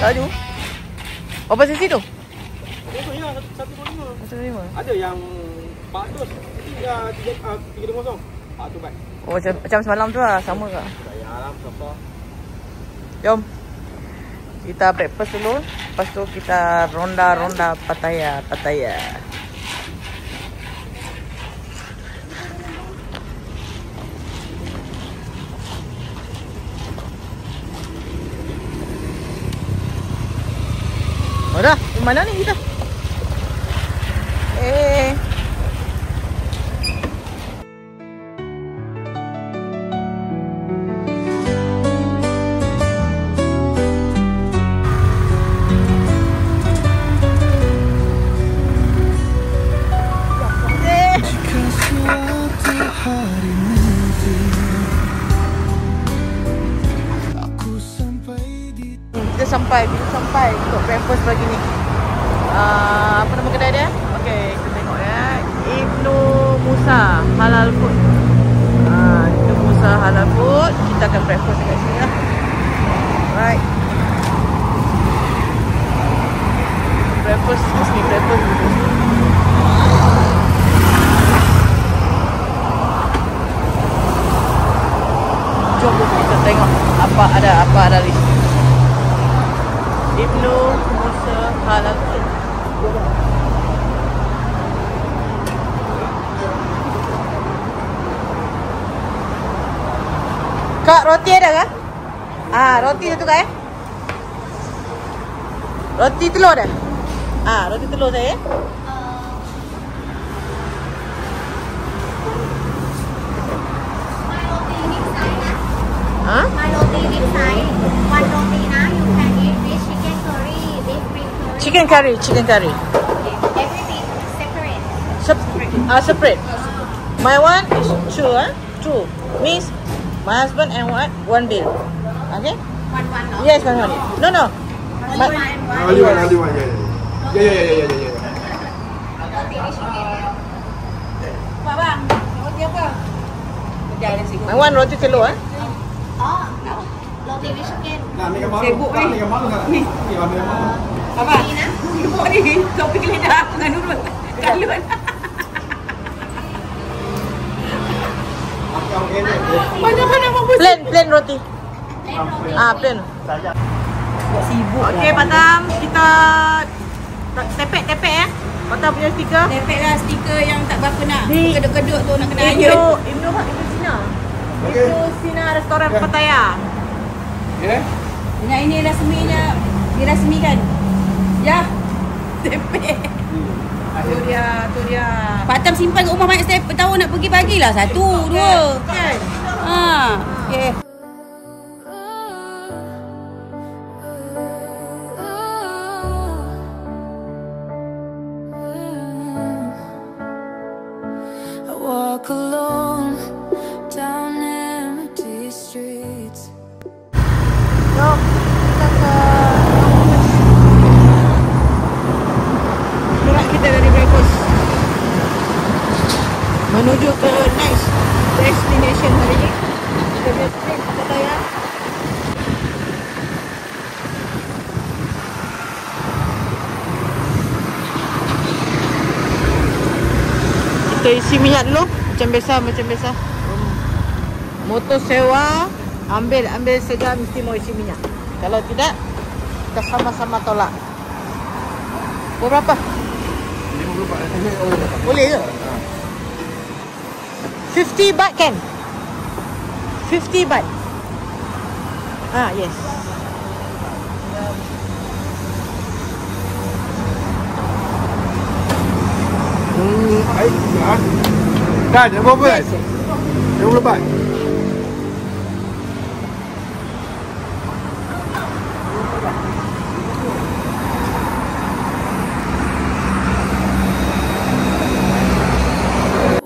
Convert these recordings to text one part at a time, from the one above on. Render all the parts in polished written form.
Laju. Berapa cc tu? Itu ya 125. 125. Ada yang 400. 320. Tu baik. Oh, macam semalam tu lah. Sama ke? Bayar lah berapa. Jom. Kita breakfast dulu. Lepas tu kita ronda Pattaya. Oh dah, di mana ni kita? Kita sampai untuk breakfast pagi ni. Apa nama kedai dia? Okey, kita tengok ya. Ibnu Musa Halal Food. Ibnu Musa Halal Food. Kita akan breakfast dekat sini lah. Right. Breakfast mesti breakfast dulu. Jom kita tengok apa ada di sini. Ibnu Musa Halal Food. Kak, roti ada kah? Roti satu kak Roti telur ada? Roti telur saya. My roti this side. One roti now you can eat with chicken curry, beef curry. Chicken curry. Everything separate. Separate. My one is two. Means my husband and one bill. Okay? One no? Yes, one. No. Only one. Yeah. Roti with chicken. Bang, roti apa? My one roti telur Oh, no. Roti with chicken. Sibuk ni. Abang, sibuk ni. Kau pergi lidah dengan Nurul. Kalut. Mana mampus. Plain roti. Plain. Sibuk Okey, Batam, kita tepek ya. Batam punya stiker. Tepek lah stiker yang tak berapa nak. Ni. Kedut-kedut tu nak kena ayun. Ibnu Sina. Ibnu Sina restoran Pattaya. Ya. Dengan ini dirasmikan. Ya. Tepek. Tu dia. Batam simpan kat rumah banyak stepper. Tahu nak pergi bagilah 1, 2. Kan? Okey. Walk alone down empty streets. Jom, kita ke gerak kita dari breakfast menuju ke next destination hari ni. Kita visit Pattaya. Kita isi minyak dulu macam biasa. Motor sewa, ambil saja mesti mau isi minyak. Kalau tidak, kita sama-sama tolak. Berapa? 50 baht. Boleh ke? 50 baht kan? 50 baht. Yes. Baik. Dah, berapa? Yes. 50 baht.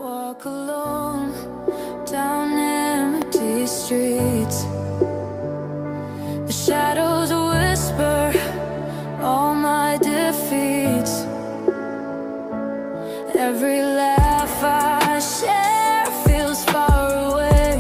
Walk alone down empty streets. The shadows whisper all my defeats. Every laugh I share feels far away.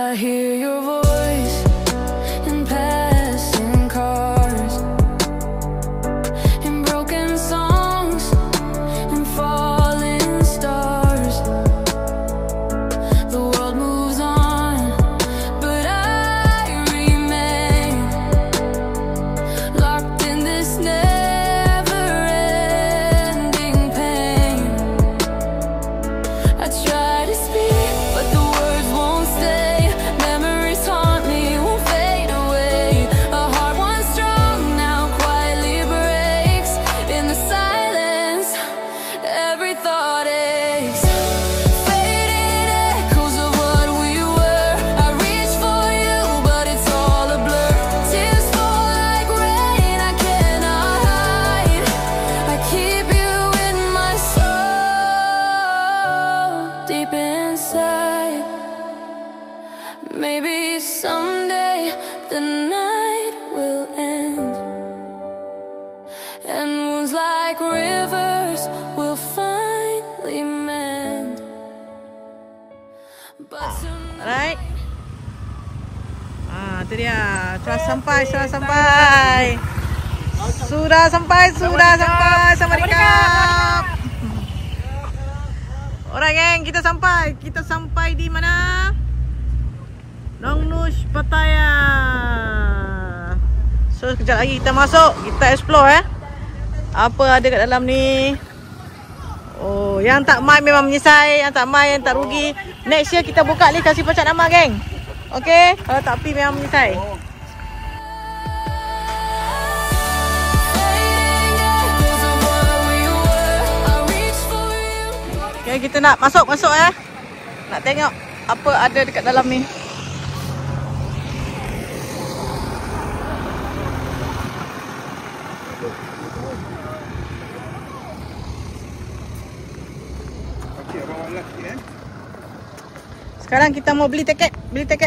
I hear your voice in passing cars, in broken songs and falling stars. The world moves on, but I remain locked in this never-ending pain. I try to speak, but the words won't stay. Memories haunt me, won't fade away. A heart once strong now quietly breaks. In the silence, every thought aches. Fading echoes of what we were. I reach for you, but it's all a blur. Tears fall like rain, I cannot hide. I keep you in my soul, deep inside. Maybe someday the night will end, and wounds like rivers will finally mend. But Alright. Tu dia. Sudah sampai. Sudah sampai. Sawadikap. Alright geng, kita sampai. Kita sampai di mana? Nongnush Pattaya. So sekejap lagi kita masuk. Kita explore apa ada kat dalam ni. Oh, yang tak mai memang menyesal, yang tak mai yang tak rugi. Next year kita buka list kasih pecat nama geng. Okay? Kalau tak pergi memang menyesal. Okay, kita nak masuk Nak tengok apa ada dekat dalam ni. Okey, abang lelaki Sekarang kita mau beli tiket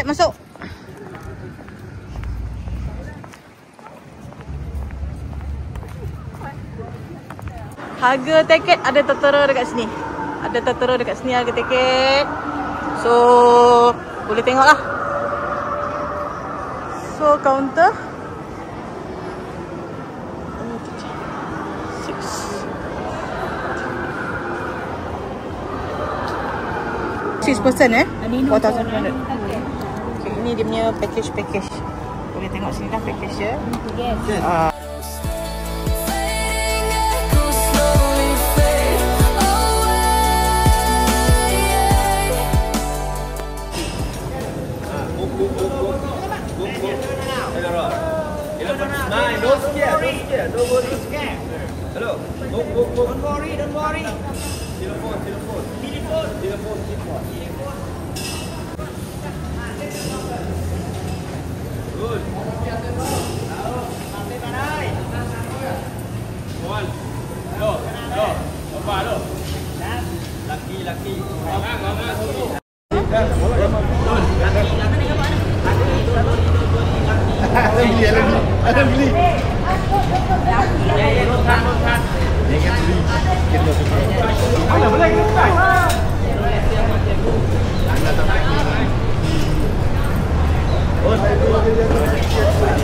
masuk. Harga tiket ada tertera dekat sini. Harga tiket. So, boleh tengoklah. So, counter 6% 4,200. Okay, ini dia punya package. Boleh tengok sini dah package dia. Ada beli.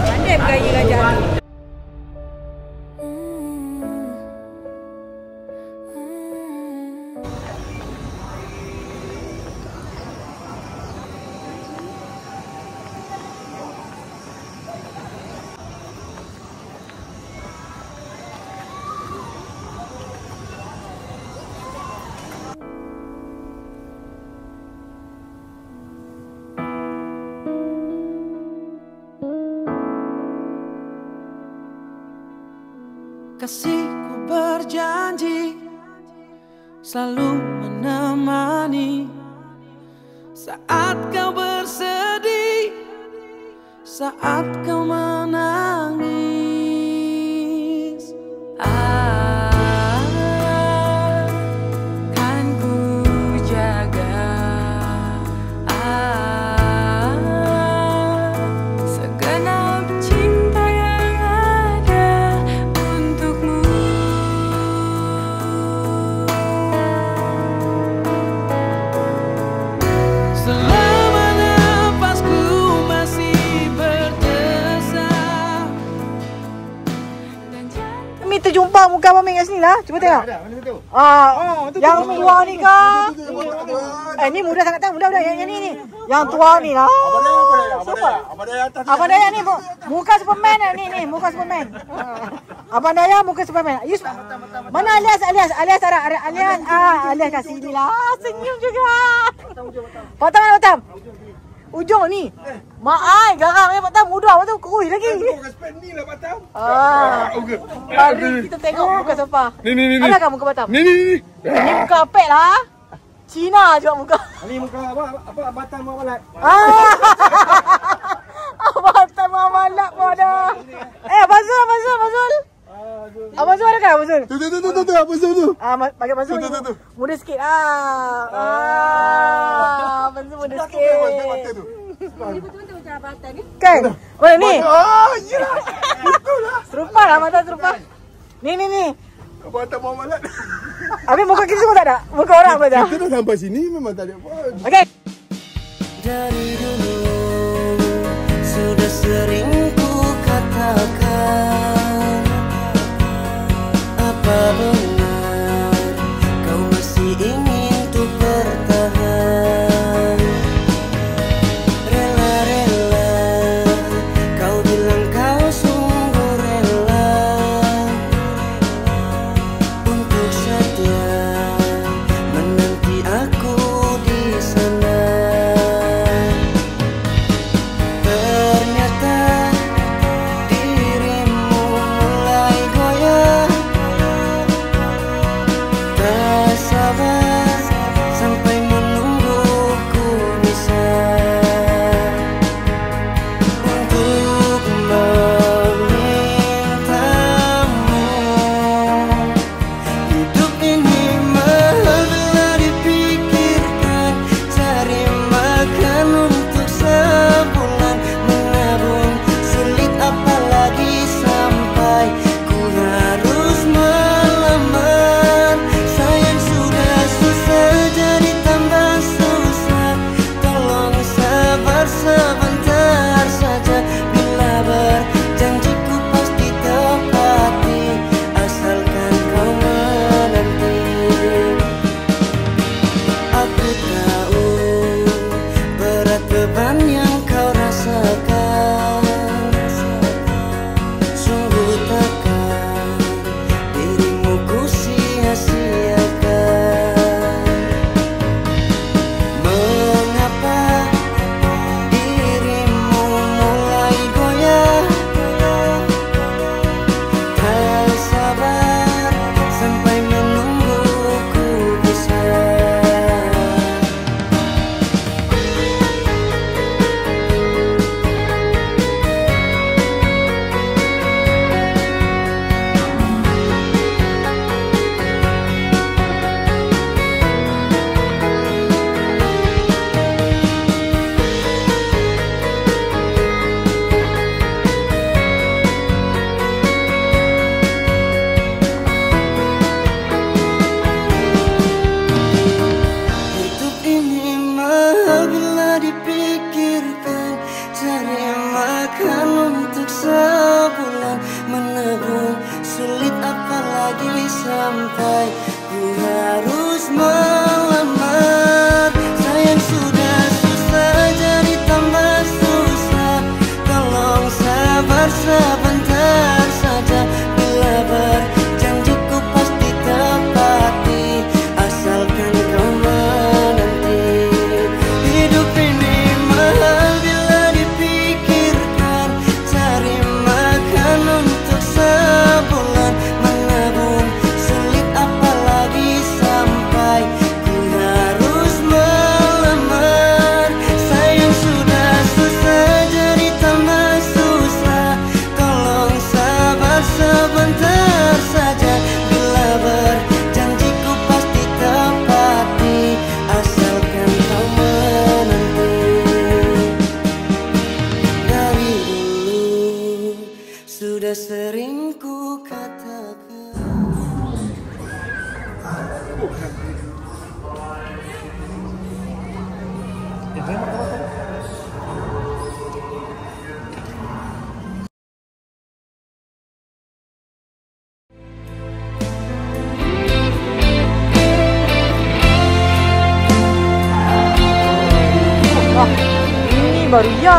Pandai bergaya gajah. Kasihku berjanji selalu menemani saat kau bersedih, saat kau menangis. Akan ku jaga segenap cinta yang ada untukmu. Selamanya sini lah. Cuba tengok. Ada, mana tu? Yang tua ni ke? Ni muda sangat tak? Muda. Yang ni. Yang tua ni lah. Abang Daya atas. Abang Daya ni muka Superman ni. Muka Superman. Abang Daya muka Superman. Mana Alias? Alias kat sini lah. Senyum juga. Batam. Ujung ni. Mak ai garang ni Batam muda betul kurui lagi. Bukan spend ni lah Batam. Okey. Mari kita tengok muka siapa. Ni. Adakah muka Batam? Ni. Ni muka apek lah. Cina juga muka. Ni muka apa Batam Mawalat. Batam Mawalat pun ada. Abang Zul. Abang Zul ada kan Abang Zul? Tu apa tu? Bagi Abang Zul. Tu. Muda sikit Abang Zul muda sikit. Mata tu. Ini betul-betul macam Batam ni. Kan? Mana ni? Ya. Itulah. Serupa lah mata serupa. Ni. Batam Mawalat. Habis muka kita semua tak ada? Muka orang pun tak? Kita dah sampai sini memang tak ada apa. Okey. Dari dulu sudah sering ku katakan, apa benar kau masih ingin tuh bertahan? Rela-rela kau bilang kau sungguh rela untuk setia menanti aku di sana. Ternyata dirimu mulai goyah, tak sabar sampai menungguku bisa untuk memintamu. Hidup ini mahal bila dipikirkan, cari makan untuk sebulan, menabung sulit apalagi sampai ku harus melamar. Sayang sudah susah jadi tambah susah, tolong sabar sebentar saja. Bila berjanjiku pasti tepati, asalkan kau menanti. Aku tahu berat beban yang kau rasakan, sungguh takkan dirimu ku sia-siakan. Mengapa dirimu mulai goyah, tak sabar sampai menungguku bisa. Hidup ini mahal bila dipikirkan, cari makan untuk sebulan, menabung sulit apalagi sampai ku harus melamar. Sayang sudah susah jadi tambah susah, tolong sabar sebentar saja. Bila berjanjiku pasti tepati, asalkan kau menanti. Hidup ini mahal bila dipikirkan, cari makan untuk sebulan, menabung sulit apalagi sampai ku harus melamar. Sayang sudah susah jadi tambah susah, tolong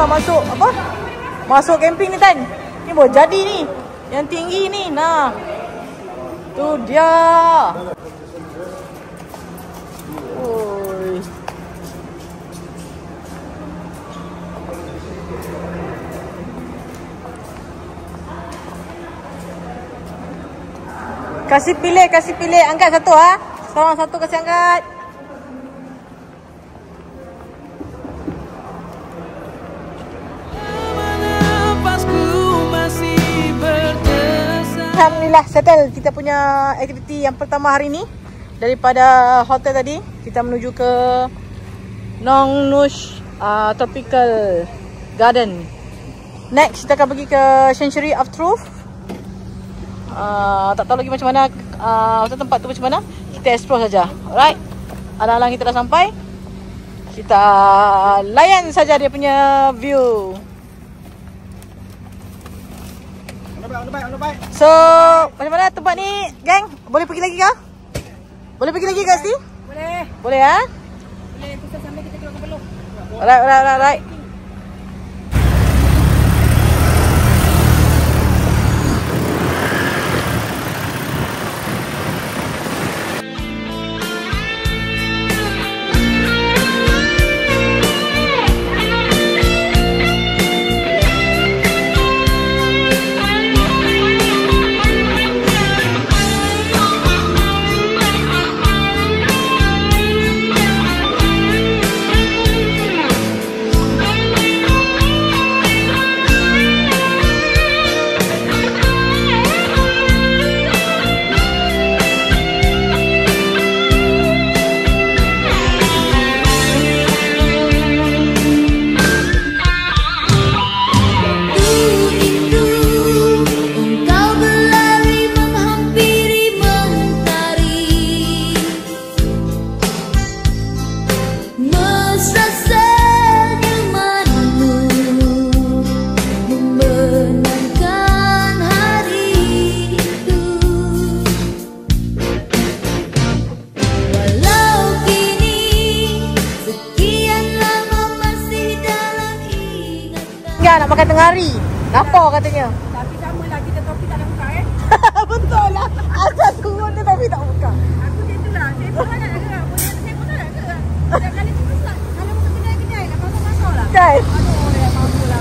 masuk apa? Masuk camping ni Tan. Ni baru jadi ni. Yang tinggi ni. Nah. Tu dia. Oi. Kasih pilih. Angkat satu ha. Seorang satu kasih angkat. Alhamdulillah settle kita punya aktiviti yang pertama hari ni. Daripada hotel tadi kita menuju ke Nong Nush Tropical Garden. Next kita akan pergi ke Century of Truth. Tak tahu lagi macam mana hotel tempat tu macam mana. Kita explore saja. Alright. Alang-alang kita dah sampai. Kita layan saja dia punya view. So, macam mana tempat ni, geng? Boleh pergi lagi ke? Boleh pergi lagi kat sini? Boleh. Boleh ha? Boleh pusat sampai kita keluar ke Peluh. Alright. Nak makan tengah hari. Lapar katanya. Tapi sama lah kita topi tak ada buka Betul lah. Asal kurun tu tapi tak buka. Aku macam tu lah. Saya pun nak gerak. Saya pun nak gerak. Setiap kali tu besar. Kalau masuk kedai-kedai nak masuk-masuk lah. Kan? Aduh, dah mampu lah.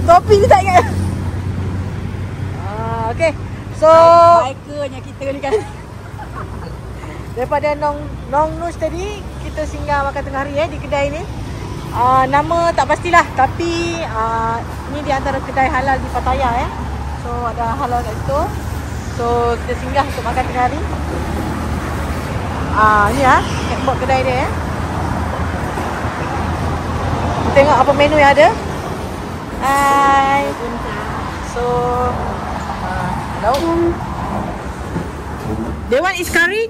Topi ni tak ingat. Okay. So Bikernya kita ni kan. daripada Nong Nush tadi kita singgah makan tengah hari di kedai ni. Nama tak pastilah tapi ni di antara kedai halal di Pattaya So ada halal kat situ. So kita singgah untuk makan tengah hari. Ni catwalk kedai dia Tengok apa menu yang ada. Hai. So lauk. That one is curry.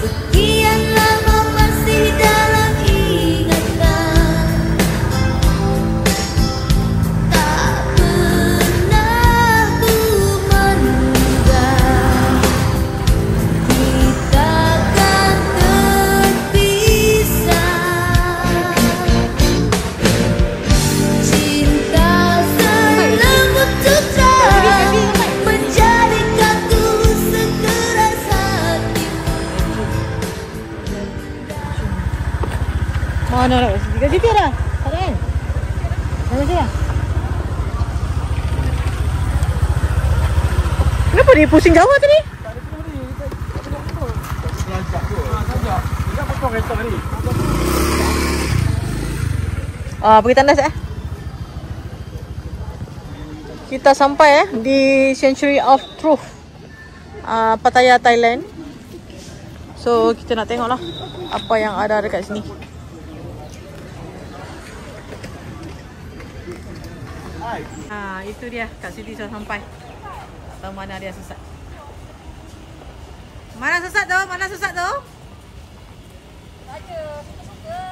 Sekian lama masih dalam ingatan, tak pernah ku menduga kita akan terpisah. Cinta selembut sutra menjadikan ku sekeras hati. Mana nak kat situ dah? Tak ada kan? Mana saya? Kenapa dia pusing Jawa tadi? Pergi tandas Kita sampai di Century of Truth, Pattaya, Thailand. So kita nak tengok lah apa yang ada dekat sini. Itu dia, kat sini sudah sampai. Tak tahu mana dia sesat. Mana sesat tu? Tak ada. Suka-suka.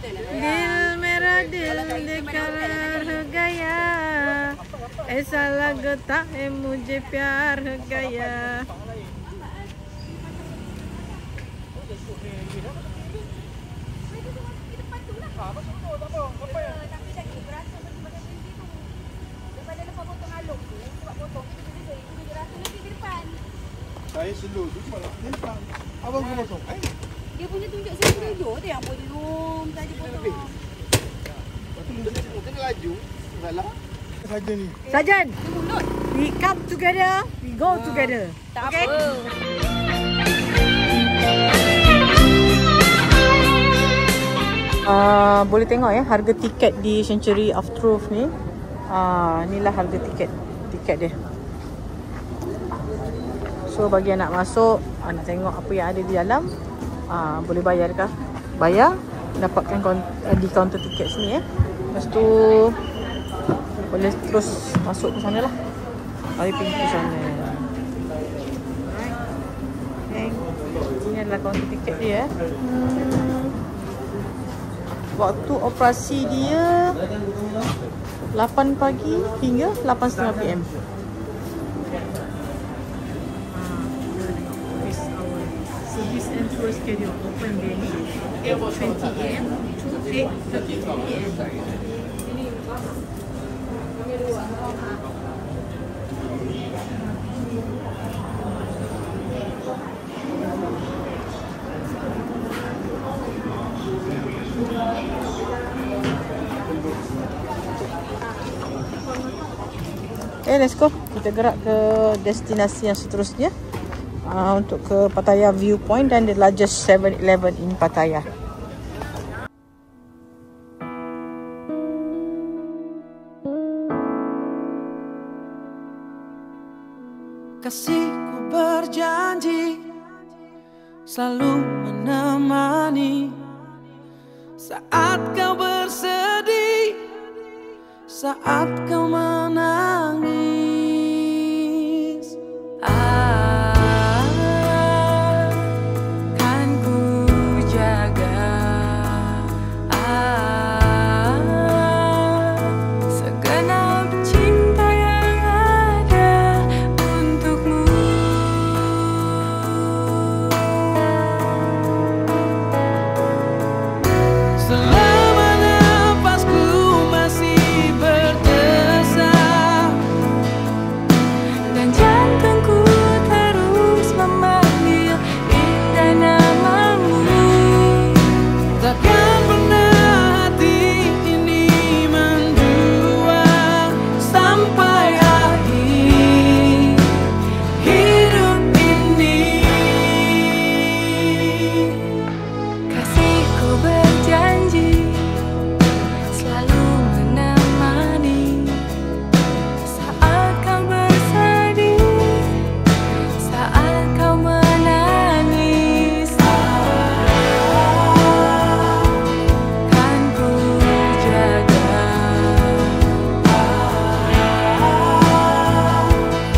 Dil merah dil dekar gaya, ऐसा लगता है मुझे प्यार गया. Saya slow tu malah lempang. Abang kau potong. Dia punya tunjuk saya tunjuk tu yang boleh room tadi potong. Kena laju. Salah. Saja ni. Sajan, Mulut. we come together, we go together. Tak Okay? apa. Boleh tengok ya harga tiket di Century of Truth ni. Inilah harga tiket dia. So bagi yang nak masuk, nak tengok apa yang ada di dalam, boleh bayar kah? Bayar, dapatkan di kaunter tiket sini ya. Lepas tu boleh terus masuk ke sana lah. Dari pintu sana. Alright. Okay. Ini adalah kaunter tiket dia. Waktu operasi dia 8 pagi hingga 8.30 PM. Service and tour schedule open daily 8:20 AM to 8:30 PM. Okay, let's go. Kita gerak ke destinasi yang seterusnya. Untuk ke Pattaya Viewpoint dan the largest 7-Eleven in Pattaya. Kasihku berjanji selalu menemani saat kau bersedih, saat kau menangis. Akan ku jaga segenap cinta yang ada untukmu. Selama nafasku masih berdesak dan jantungku terus memanggil indah namamu, takkan pernah hati ini mendua sampai akhir hidup ini. Kasihku berjanji selalu menemani saat kau bersedih, saat kau menangis. Kan ku jaga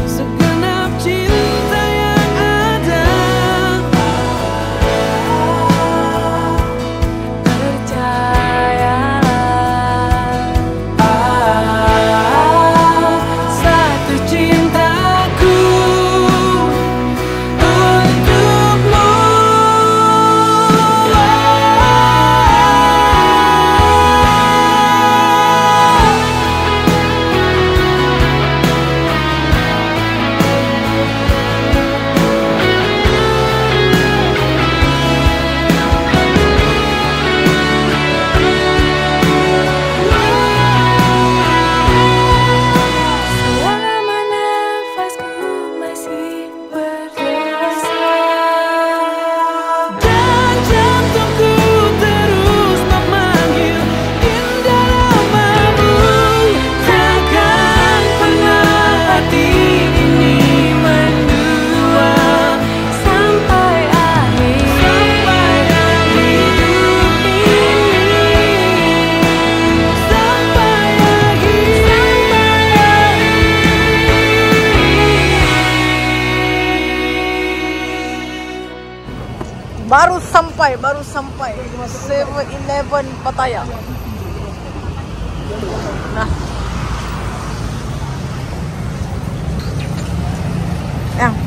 segenap cinta yang ada. Percayalah, satu cintaku untukmu. Selama nafasku masih berdesak dan jantungku terus memanggil indah namamu, takkan pernah hati ini mendua sampai akhir hidup ini, sampai akhir. Baru sampai 7-Eleven Pattaya. Nah. Yang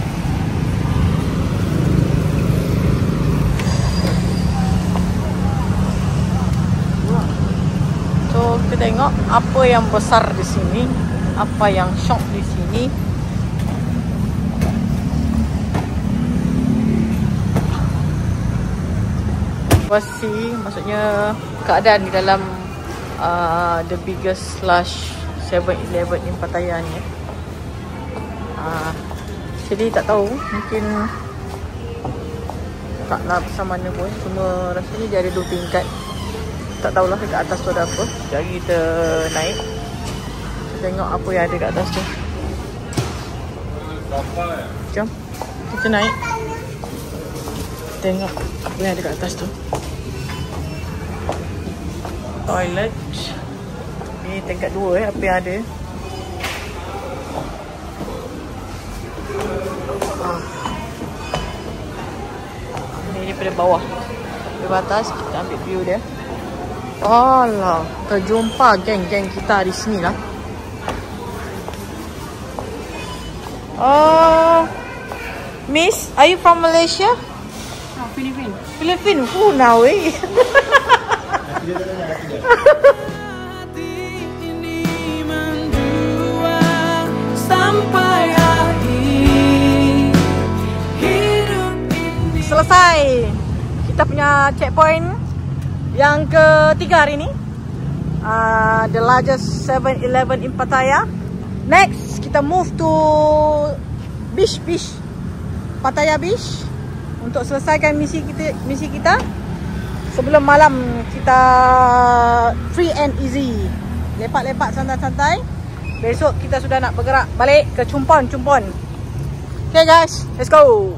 apa yang besar di sini, apa yang shock di sini. Situasi, maksudnya keadaan di dalam the biggest slash 7-Eleven in Pattaya ni. Jadi tak tahu, mungkin taklah besar mana pun. Cuma rasanya dia ada 2 tingkat. Tak tahulah dekat atas tu ada apa. Jadi kita naik, kita tengok apa yang ada kat atas tu. Jom kita naik, tengok apa yang ada kat atas tu. Toilet. Ni tingkat 2 apa yang ada. Ni daripada bawah, daripada atas kita ambil view dia. Alah, terjumpa geng-geng kita di sini lah. Miss, are you from Malaysia? Oh, Filipin. Philippines. Who now eh? Selesai kita punya checkpoint yang ketiga hari ni. The largest 7-Eleven in Pattaya. Next kita move to beach, Pattaya Beach, untuk selesaikan misi kita. Sebelum malam kita free and easy, lepak-lepak santai-santai. Besok kita sudah nak bergerak balik ke Chumpon. Okay guys, let's go.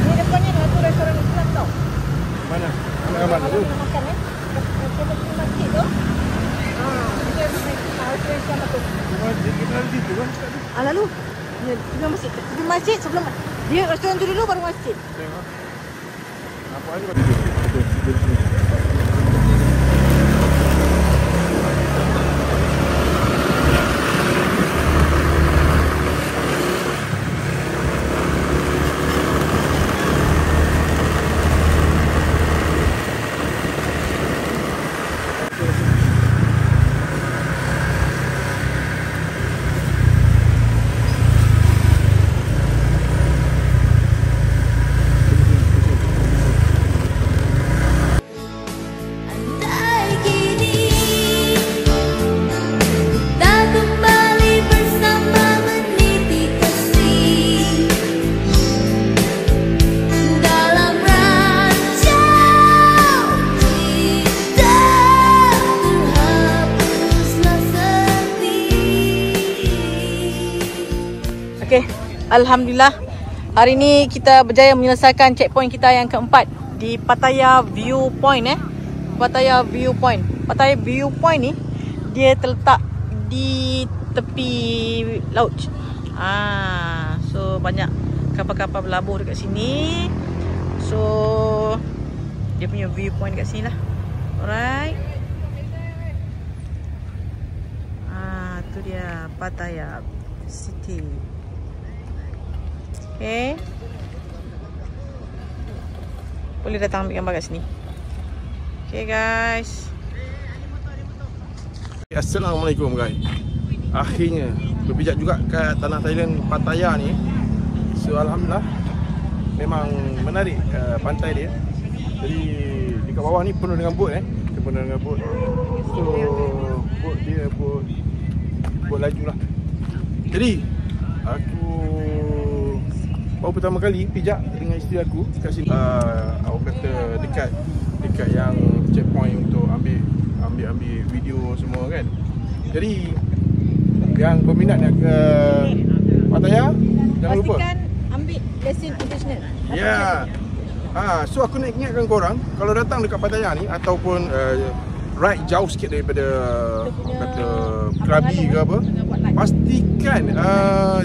Ni depannya ada satu restoran Islam tau. Mana? Mana tu? Makan masjid tu. Dia restoran Islam tu. Kita di situ kan? Lalu sebelum masjid, sebelum dia restoran tu dulu baru masjid. Tengok. Apa aja kat situ? Andai kini tak kembali bersama meniti kasih dalam rancang kita, terhapuslah sepi. Okey, alhamdulillah hari ni kita berjaya menyelesaikan checkpoint kita yang keempat di Pattaya Viewpoint Pattaya Viewpoint ni dia terletak di tepi laut. So banyak kapal-kapal berlabuh dekat sini. So dia punya viewpoint kat sini lah. Alright. Tu dia Pattaya City. Okay, boleh datang ambil gambar kat sini. Okay guys. Assalamualaikum guys. Akhirnya berpijak juga kat tanah Thailand Pattaya ni. So alhamdulillah memang menarik pantai dia. Jadi dekat bawah ni penuh dengan bot penuh dengan bot. So bot dia bot laju lah. Jadi aku baru pertama kali pijak dengan isteri aku kat sini. Aku kata dekat yang checkpoint untuk ambil video semua kan. Jadi yang berminat nak ke Pattaya, jangan lupa pastikan ambil lesen international. ya. So aku nak ingatkan korang, kalau datang dekat Pattaya ni ataupun ride jauh sikit daripada kata Krabi ke apa, pastikan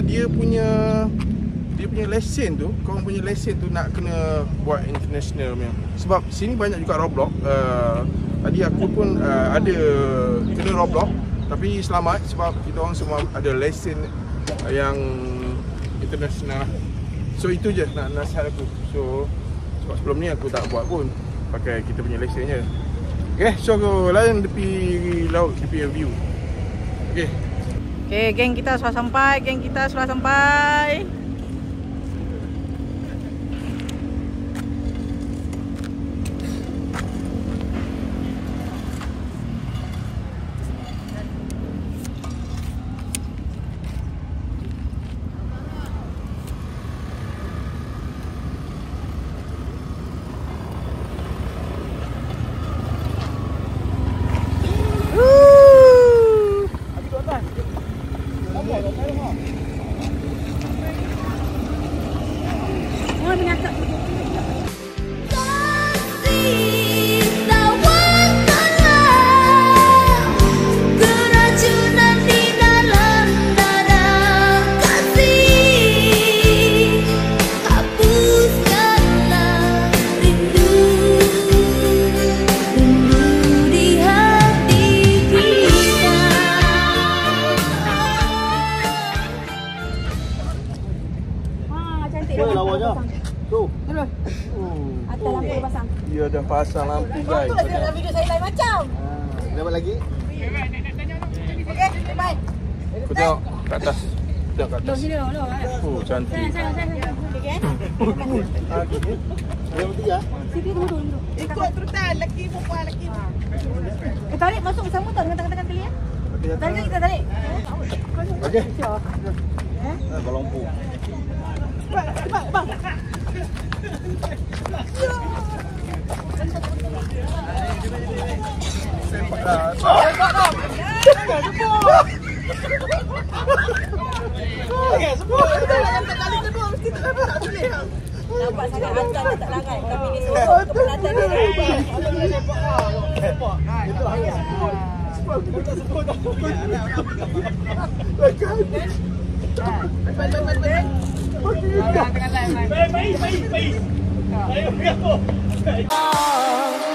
dia punya lesen tu, korang punya lesen tu nak kena buat international punya. Sebab sini banyak juga roadblock. Tadi aku pun ada kena roadblock. Tapi selamat sebab kita orang semua ada lesen yang international. So itu je nak nasihat aku. So sebab sebelum ni aku tak buat pun, pakai kita punya lesen je. Okay, so lain tepi laut, tepi view. Okay. Okay, geng kita sudah sampai. Dia dah pasang lampu guys. Tu dalam video saya lain macam. Dapat lagi? Okey, bye. Kau tengok kat atas. Tengok kat atas. Sini dulu. Oh, cantik. Okey. Yang tiga? Sini dulu. Ikut terutan lelaki perempuan lelaki. Tarik masuk bersama tau dengan tangan-tangan kali ya. Tarik kita tarik. Okey. Balong pu. Bang. Nampak sangat hantar tak larat. Kami ni semua kepenatan dia.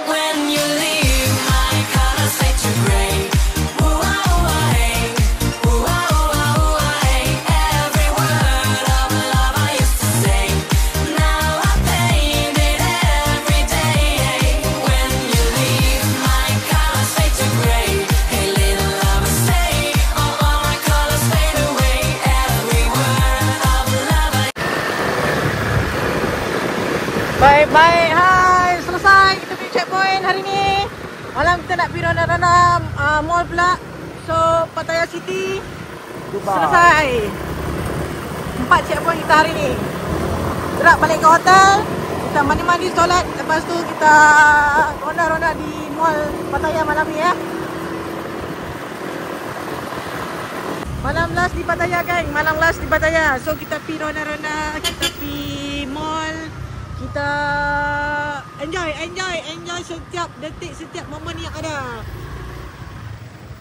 When you leave, my colors fade to gray. Every word of love I used to say, now I paint it every day. When you leave, my colors fade to gray. Hey little lover, stay, all my colors fade away. Every word of love I... Baik. Hai, selesai kita pergi checkpoint hari ni. Malam kita nak pergi ronda-ronda mall pula. So, Pattaya City selesai. 4 checkpoint kita hari ni. Gerak balik ke hotel. Kita mandi-mandi, solat. Lepas tu kita ronda-ronda di mall Pattaya malam ni ya. Malam last di Pattaya geng. Malam last di Pattaya. So, kita pergi ronda-ronda. Kita pergi mall. Kita enjoy setiap detik, setiap momen yang ada.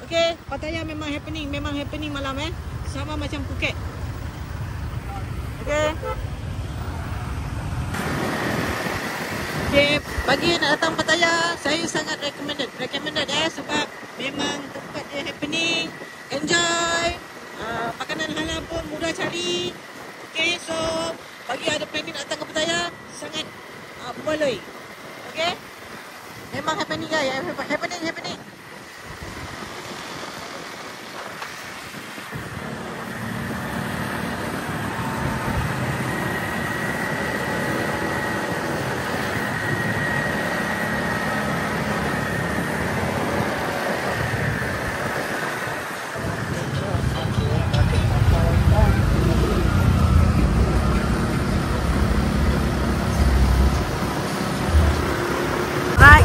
Okay, Pattaya memang happening malam sama macam Phuket. Okay. Okay, bagi yang nak datang Pattaya, saya sangat recommended sebab memang tempat dia happening, enjoy, makanan halal pun mudah cari. Okay, so bagi ada planning nak datang ke Pattaya, sangat boleh. Okay, memang happening guys, happening.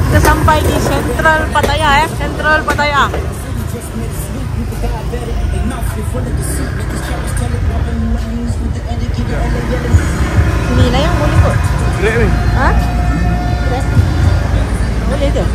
Kita sampai di Central Pattaya Central Pattaya. Sini lah yang boleh kot. Grab ni. Ha? Grab. Boleh tu.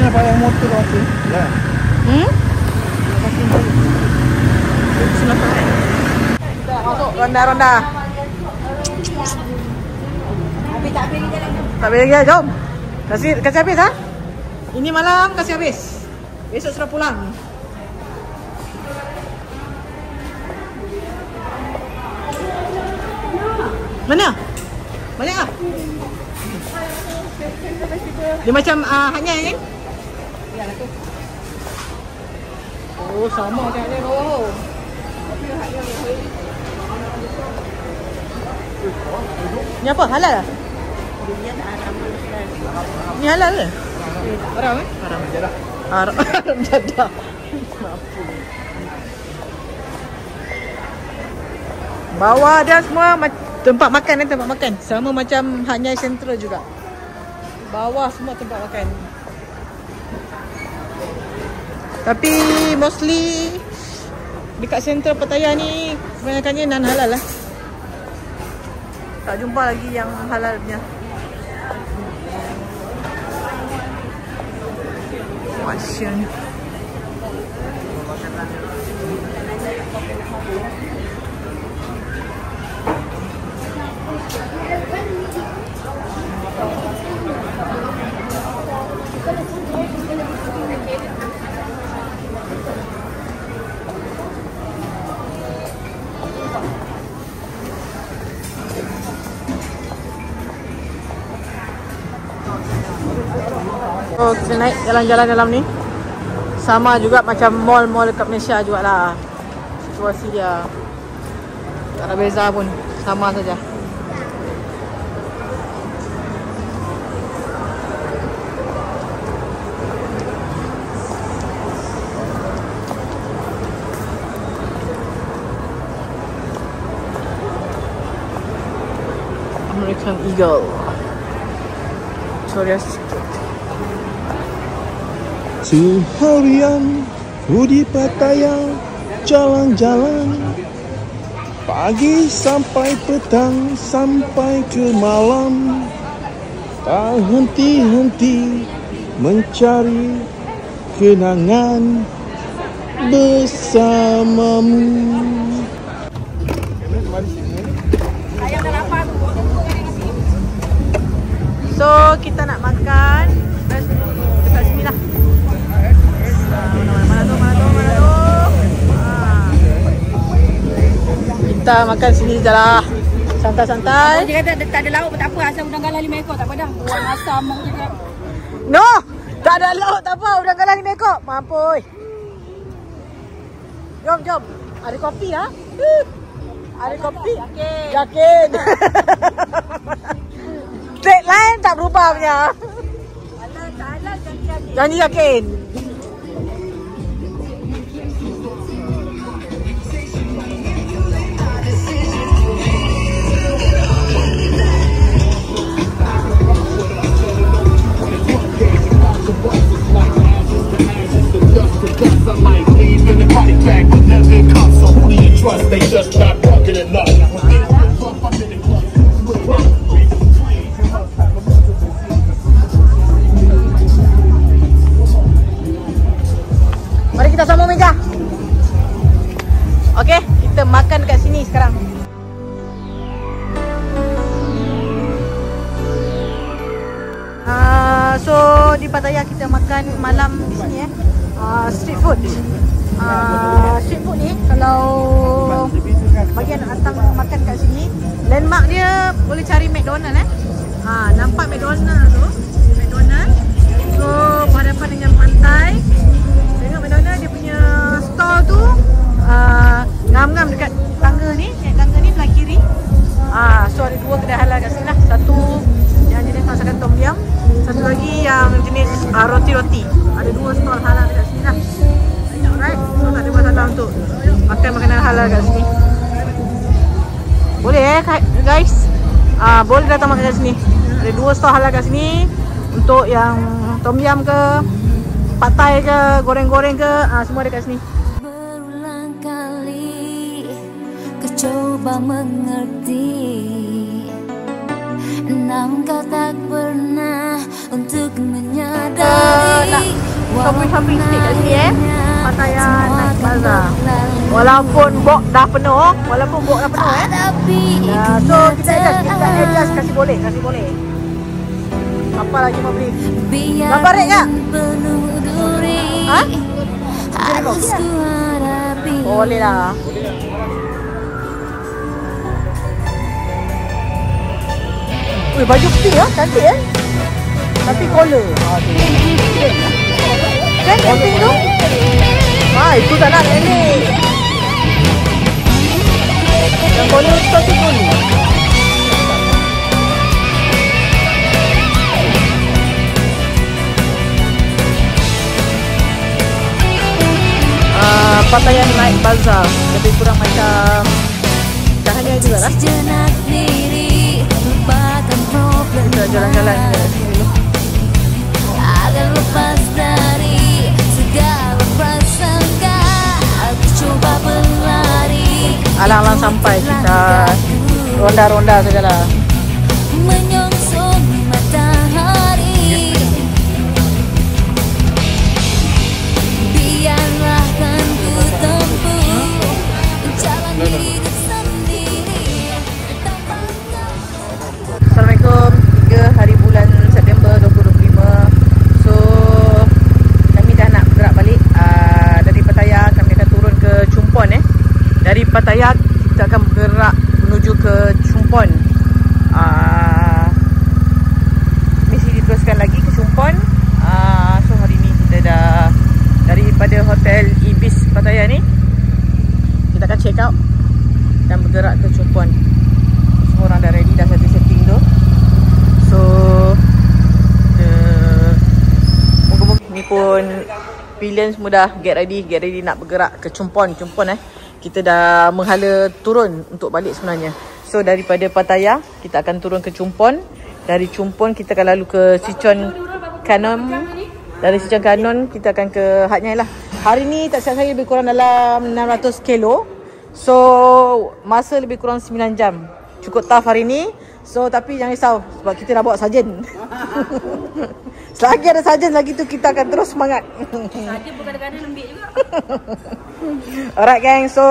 nak bawa motor apa? Lah. Dah masuk ronda-ronda. Tak habis kita lagi. Tak boleh lagi, jom. Kasih habis ha? Ini malam kasih habis. Besok sudah pulang. Mana? Banyak ah? Dia macam hanyai kan? Oh, sama macam dia bawah. Ni apa? Halal lah? Ni halal ke? Haram eh? Haram jadah. Haram jadah. Bawah dia semua tempat makan kan, tempat makan. Sama macam Hanyai Central juga. Bawah semua tempat makan. Tapi mostly dekat Central Pattaya ni kebanyakannya non halal lah. Tak jumpa lagi yang halal punya. Masya. Oh, kita naik jalan-jalan dalam ni. Sama juga macam mall-mall dekat Malaysia jugalah. Situasi dia tak ada beza pun, sama saja. American Eagle, Victoria's Secret. Seharian ku di Pattaya jalan-jalan, pagi sampai petang sampai ke malam, tak henti-henti mencari kenangan bersamamu. Ayam dah lapar tu. So kita nak makan dekat sini lah. Mana tu? Kita makan sini je lah. Santai-santai. Dia kata tak ada lauk pun tak apa, asal udang galah 5 ekor tak apa dah. Buat masam juga. No! Tak ada lauk tak apa, udang galah 5 ekor. Mampus. Jom. Ada kopi lah. Ada kopi. Yakin. Deadline tak berubah punya. Janji yakin. They just not fucking enough. Mari kita sambung meja. Okey, kita makan dekat sini sekarang. So di Pattaya kita makan malam di sini street food. Street food ni kalau bagi anak datang makan kat sini, landmark dia boleh cari McDonald nampak McDonald tu, McDonald. So berhadapan dengan pantai. Tengok McDonald dia punya store tu ngam-ngam dekat tangga ni. Tangga ni belah kiri. So ada 2 kedai halal kat sini lah. Satu yang jenis masakan tom yum, satu lagi yang jenis roti-roti. Ada 2 stall halal kat sini lah. Alright, so tak ada masalah untuk makan makanan halal kat sini. Boleh guys. Boleh datang makan kat sini. Ada 2 stall halal kat sini. Untuk yang tom yum ke, pad thai ke, goreng-goreng ke, semua ada kat sini. Berulang kali kau coba mengerti, namun kau tak pernah untuk menyadari. Shopping sikit kat sini Pattaya Night Bazaar. Walaupun bok dah penuh so kita adjust kasih boleh. Apa lagi mau beli? Gambar rek tak? Ha? Boleh lah. Wih, baju pink lah, cantik tapi collar. Kan yang pink tu? Itu tak nak ni. Yang collar tu tapi collar. Pattaya Night Bazaar lebih kurang macam Cahaya juga lah. Kita jalan-jalan ke sini dulu. Agar lepas dari segala prasangka, aku coba berlari. Alang-alang sampai kita ronda-ronda sajalah. Menyongsong matahari. Biarlah kan ku tempuh jalan hidup sendiri. Assalamualaikum. 3 hari bulan September 2025. So kami dah nak bergerak balik dari Pattaya. Kami akan turun ke Chumphon. Dari Pattaya kita akan bergerak menuju ke Chumphon. Misi diteruskan lagi ke Chumphon. So hari ni kita dah daripada hotel Ibis Pattaya ni, kita akan check out dan bergerak ke Chumphon. Semua orang dah ready, dah setting tu. So moga-moga ni pun pilihan semua dah get ready nak bergerak ke Chumphon. Kita dah menghala turun untuk balik sebenarnya. So daripada Pattaya kita akan turun ke Chumphon. Dari Chumphon kita akan lalu ke Sichuan Canon. Dari Sichuan Canon kita akan ke Hat Yai lah. Hari ni tak silap saya lebih kurang dalam 600 kilo. So masa lebih kurang 9 jam. Cukup tough hari ni. So tapi jangan risau sebab kita dah bawa sarjan. Selagi ada sarjan lagi tu kita akan terus semangat. Sarjan pun kadang-kadang lembik juga. Alright gang, so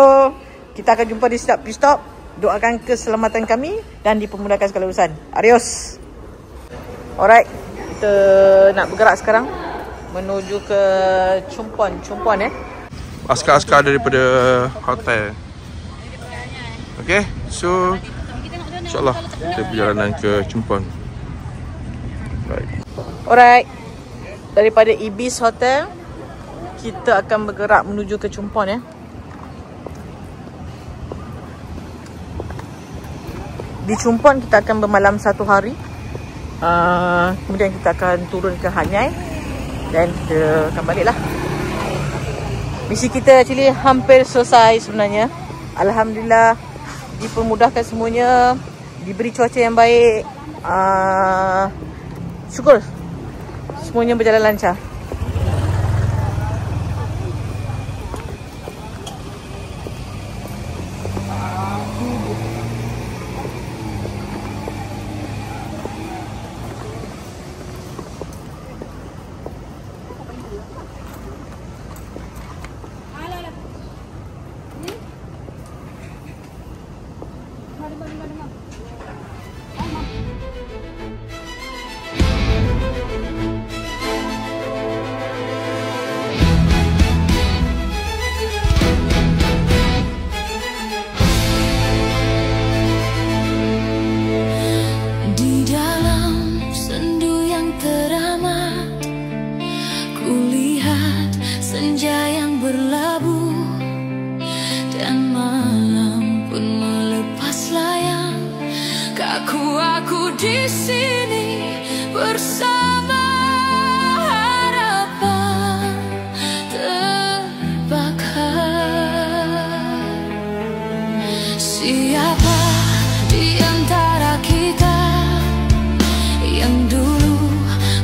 kita akan jumpa di setiap pit stop. Doakan keselamatan kami dan dipermudahkan segala urusan. Adios. Alright, kita nak bergerak sekarang menuju ke Chumphon. Askar-askar daripada hotel. Okay, so InsyaAllah kita perjalanan ke Chumphon. Alright, daripada Ibis Hotel kita akan bergerak menuju ke Chumphon. Di Chumphon kita akan bermalam 1 hari. Kemudian kita akan turun ke Hat Yai dan kita akan balik lah. Misi kita actually hampir selesai sebenarnya. Alhamdulillah dipermudahkan semuanya, diberi cuaca yang baik. Syukur semuanya berjalan lancar. Aku di sini bersama harapan terbakar. Siapa di antara kita yang dulu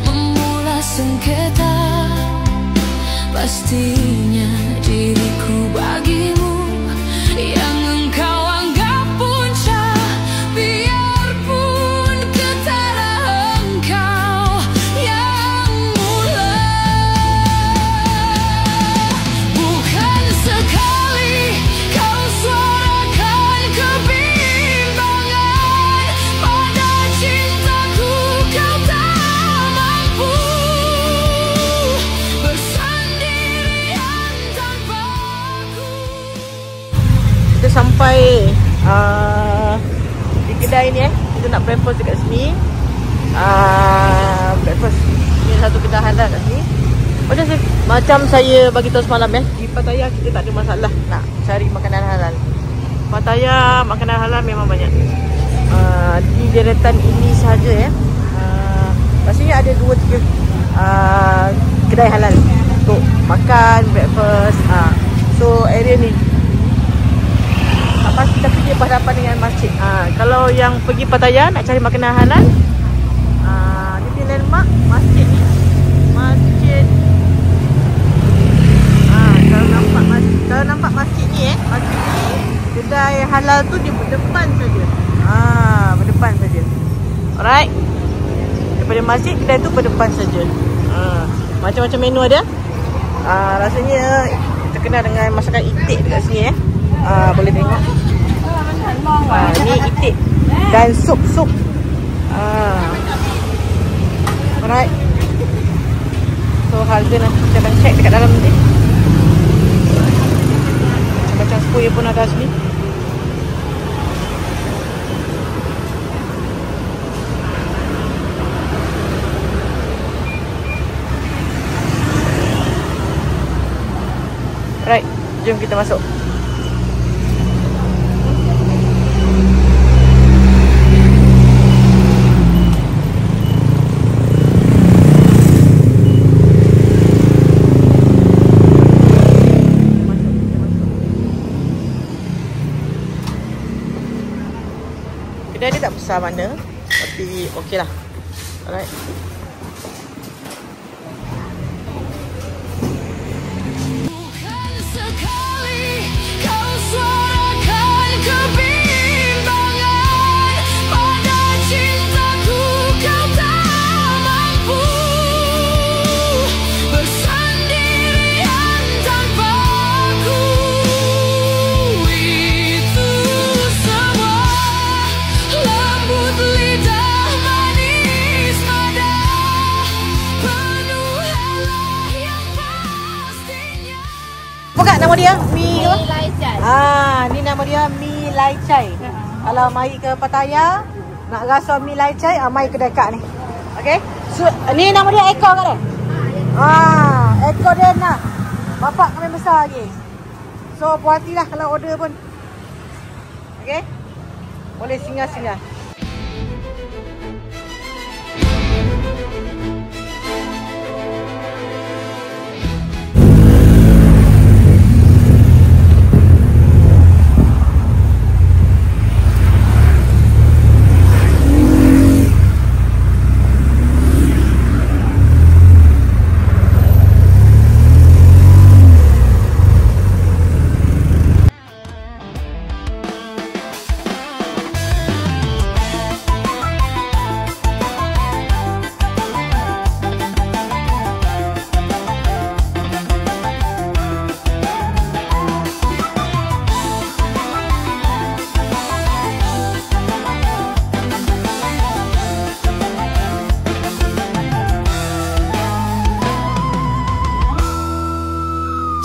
memula sengketa? Pastinya diriku bagimu yang engkau anggap punca. Biarpun kata Di kedai ni kita nak breakfast dekat sini. Breakfast ni satu kedai halal kat sini. Macam saya bagi tahu semalam di Pattaya kita tak ada masalah nak cari makanan halal. Pattaya makanan halal memang banyak. Di deretan ini sahaja rasanya ada 2-3 kedai halal untuk makan, breakfast. So area ni apa kita pergi berhadapan dengan masjid. Kalau yang pergi Pattaya nak cari makanan halal, dia punya landmark masjid ni. Masjid. Kalau nampak masjid ni masjid ni kedai halal tu dia berdepan saja. Berdepan saja. Alright. Daripada masjid kedai tu berdepan saja. Macam-macam menu ada. Rasanya terkenal dengan masakan itik dekat sini boleh tengok. Ni itik dan sup-sup. Alright. So harga nanti kita akan check dekat dalam nanti. Macam spuya pun ada sini. Right, jom kita masuk. Kedai dia tak besar mana, tapi okey lah. Alright. Apa nama dia? Mi Lai Chai. Ni nama dia Mi Lai Chai. Kalau mai ke Pattaya nak rasa Mi Lai Chai, mai kedai kak ni. Okey. So, ni nama dia Eko ke dia? Eko dia nak. Bapak kami besar lagi. So puas hatilah kalau order pun. Okey. Boleh singgah-singgah.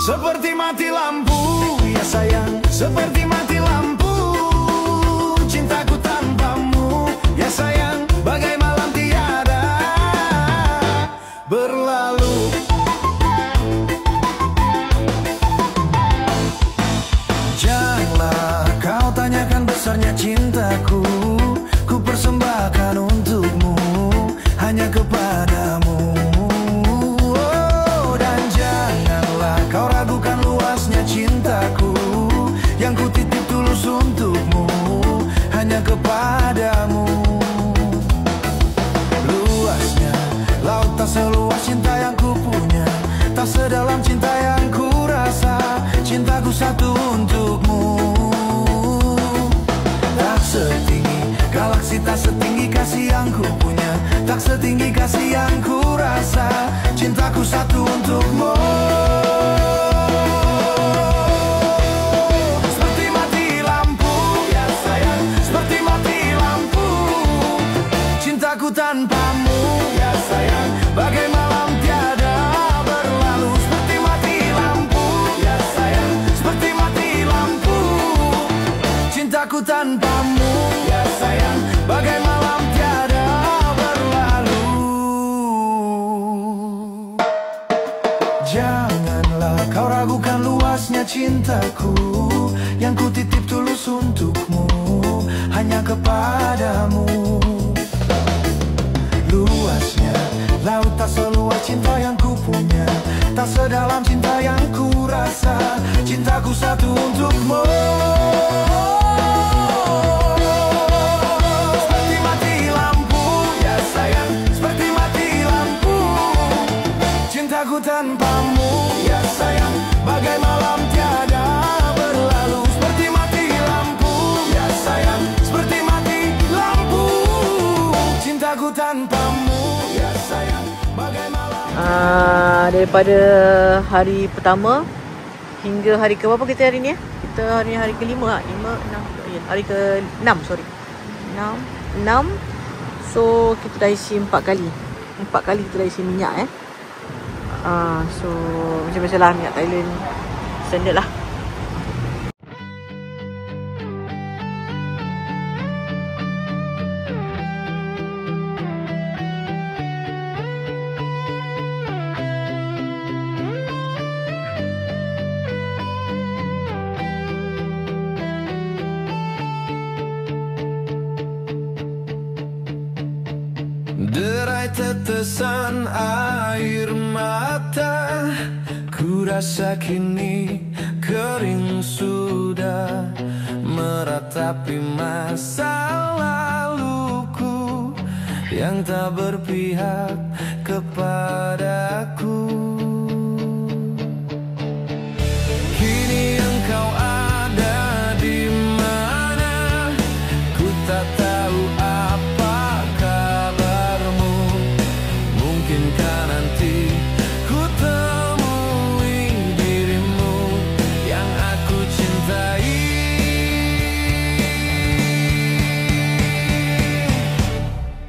Seperti mati lampu, ya sayang, seperti mati lampu. Cintaku tanpamu, ya sayang, bagai malam tiada berlalu. Janganlah kau tanyakan besarnya cintaku, ku persembahkan untukmu, hanya kepadamu. Kau ragukan luasnya cintaku yang ku titip tulus untukmu, hanya kepadamu. Luasnya laut tak seluas cinta yang ku punya, tak sedalam cinta yang ku rasa. Cintaku satu untukmu. Tak setinggi galaksi, tak setinggi kasih yang ku punya, tak setinggi kasih yang ku rasa. Cintaku satu untukmu. Tanpamu, ya sayang, bagai malam tiada berlalu. Seperti mati lampu, ya sayang, seperti mati lampu. Cintaku cintaku tanpamu. Ya sayang, bagai malam tiada berlalu. Janganlah kau ragukan luasnya cintaku, yang ku titip tulus untukmu, hanya kepadamu. Luasnya laut tak seluas cinta yang ku punya, tak sedalam cinta yang ku rasa. Cintaku satu untukmu. Seperti mati lampu, ya sayang, seperti mati lampu. Cintaku tanpamu, ya sayang, bagai malam tiada berlalu. Seperti mati lampu, ya sayang, seperti mati lampu. Cintaku tanpamu, ya sayang, bagai malam. Daripada hari pertama hingga hari ke berapa kita hari ni ya? Kita hari ke-5 lah. 5, 6, hari ke-6, sorry. 6. So kita dah isi 4 kali. 4 kali kita dah isi minyak so macam biasalah minyak Thailand standard lah. Derai tetesan air mata, ku rasa kini kering sudah, meratapi masa laluku yang tak berpihak kepadaku. Kini engkau ada di mana, ku tak tahu apa kabarmu. Mungkinkah nanti ku temui dirimu yang aku cintai.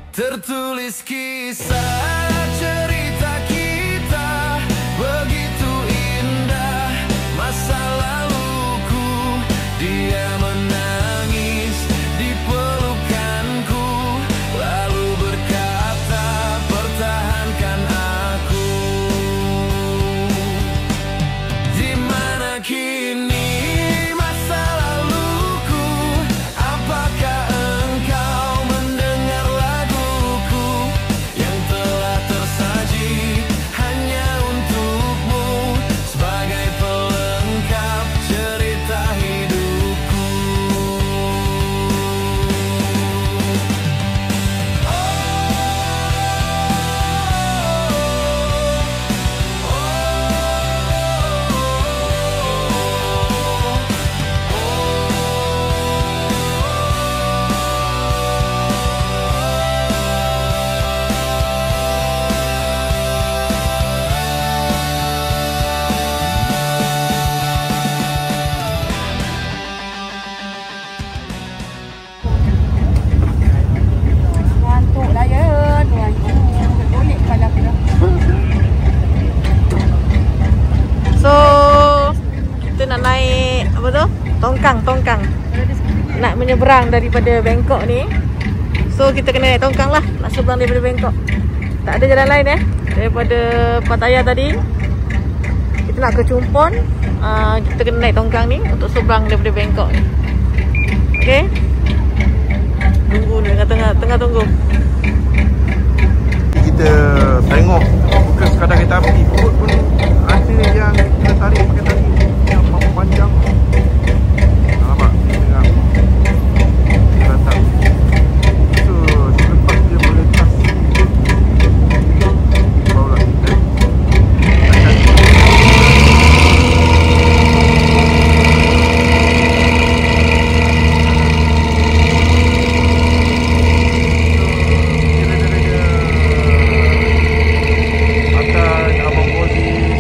Tertulis kisah cerita kita, begitu indah masa laluku. Dia menangis di pelukanku, lalu berkata pertahankan aku. Di mana kini masa laluku? Apakah engkau mendengar laguku yang telah tersaji hanya untukmu, sebagai pelengkap cerita hidupku. Ngantuk lah ya. Boleh kepala aku dah. So kita nak naik apa tu? Tongkang. Nak menyeberang daripada Bangkok ni. So kita kena naik tongkang lah nak seberang daripada Bangkok. Tak ada jalan lain daripada Pattaya tadi. Kita nak ke Chumphon. Kita kena naik tongkang ni untuk seberang daripada Bangkok ni. Okay? Tunggu ni, tengah tunggu. Kita tengok bukan sekadar kereta api, perut pun ada yang kita tarik pakai tali yang panjang. Nampak? Tengah datang. So selepas dia melintasi barulah kita akan Abang Bozi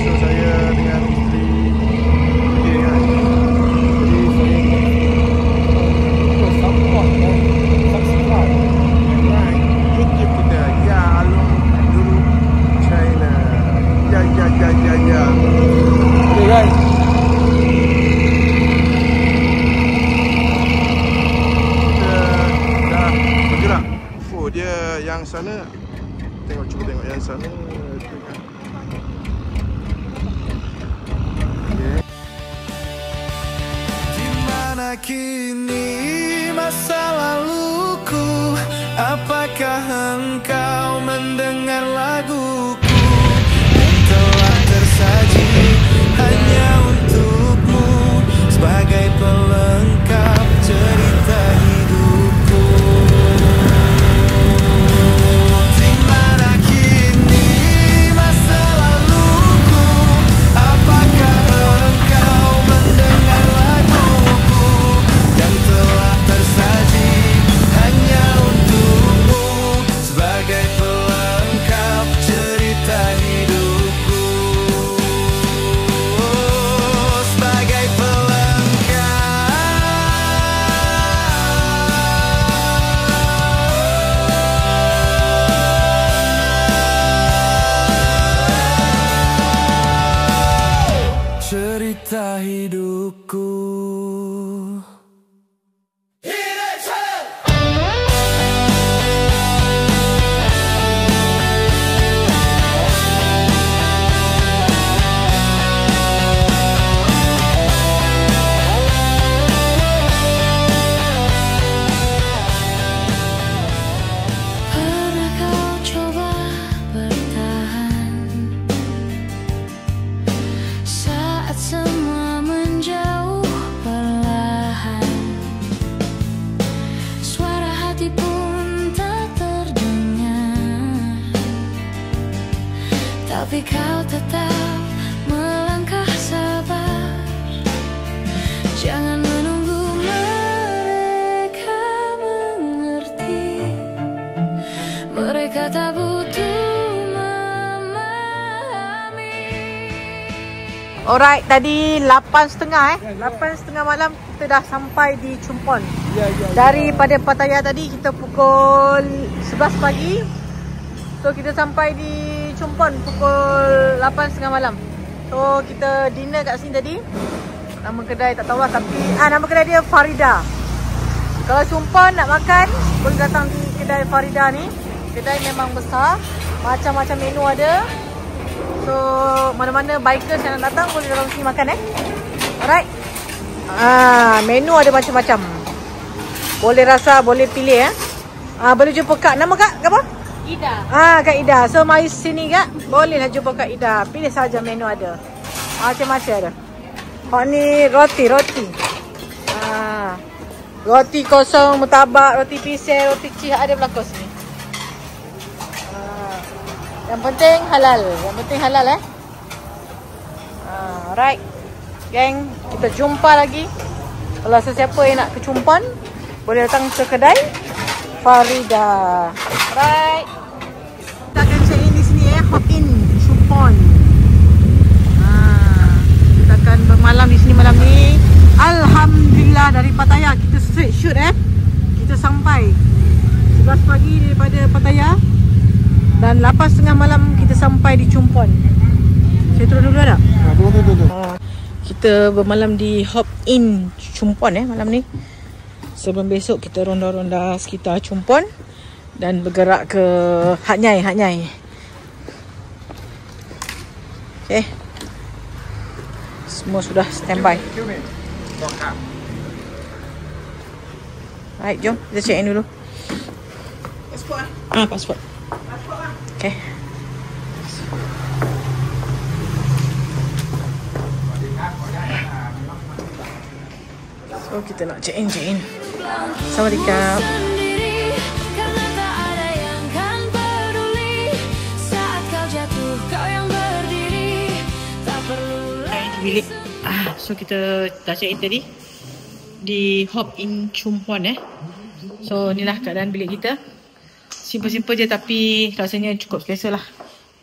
kini masa laluku? Apakah engkau mendengar laguku yang telah tersaji hanya untukmu sebagai pelengkap cerita hidupku? Di mana kini masa laluku? Apakah engkau mendengar laguku yang telah tersaji hanya untukmu sebagai pelengkap cerita hidupku? Sebagai pelengkap cerita hidupku. Pernah kau coba bertahan saat semua menjauh perlahan? Suara hati pun tak terdengar, tapi kau tetap melangkah sabar. Jangan menunggu mereka mengerti, mereka tak butuh memahami. Alright, tadi 8.30 8.30 malam kita dah sampai di Chumphon. Daripada Pattaya tadi kita pukul 11 pagi. So kita sampai di Chumphon pukul 8.30 malam. So kita dinner kat sini tadi. Nama kedai tak tahulah, tapi nama kedai dia Farida. Kalau Chumphon nak makan boleh datang di kedai Farida ni. Kedai memang besar, macam-macam menu ada. So mana-mana bikers yang nak datang boleh datang sini makan Alright. Menu ada macam-macam. Boleh rasa, boleh pilih boleh jumpa Kak. Nama Kak apa? Ida. Kak Ida. So mari sini Kak. Bolehlah jumpa Kak Ida. Pilih saja menu ada. Macam-macam ada. Ni roti. Roti kosong, murtabak, roti pisang, roti cih ada belakang sini. Yang penting halal. Alright. Geng, kita jumpa lagi. Kalau sesiapa yang nak ke Chumphon, boleh datang ke kedai Farida. Alright. Kita akan check in di sini Hop in Chumphon. Kita akan bermalam di sini malam ni. Alhamdulillah dari Pattaya kita straight shoot Kita sampai 11 pagi daripada Pattaya dan 8.30 malam kita sampai di Chumphon. Saya turun dulu tak? Turun. Kita bermalam di Hop in Chumphon malam ni. Sebelum besok kita ronda-ronda sekitar Chumphon dan bergerak ke Hat Yai. Okay. Semua sudah standby. Baik, jom kita check in dulu. Pasport pasport. Okay. So kita nak check in. Assalamualaikum. Sendiri, karena tak ada yang kan peduli. Saat kau jatuh, kau yang berdiri. Tak perlu lagi. Bilik. So kita dah check in tadi di Hop in Chumphon So inilah keadaan bilik kita. Simple-simple je tapi rasanya cukup selesa lah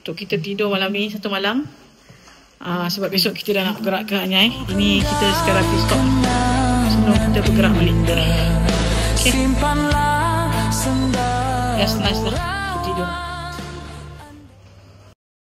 untuk kita tidur malam ni satu malam. Sebab besok kita dah nak bergerak ke Hat Yai. Ini kita sekarang pit stop sebelum kita bergerak balik. Okay. That's nice lah untuk tidur.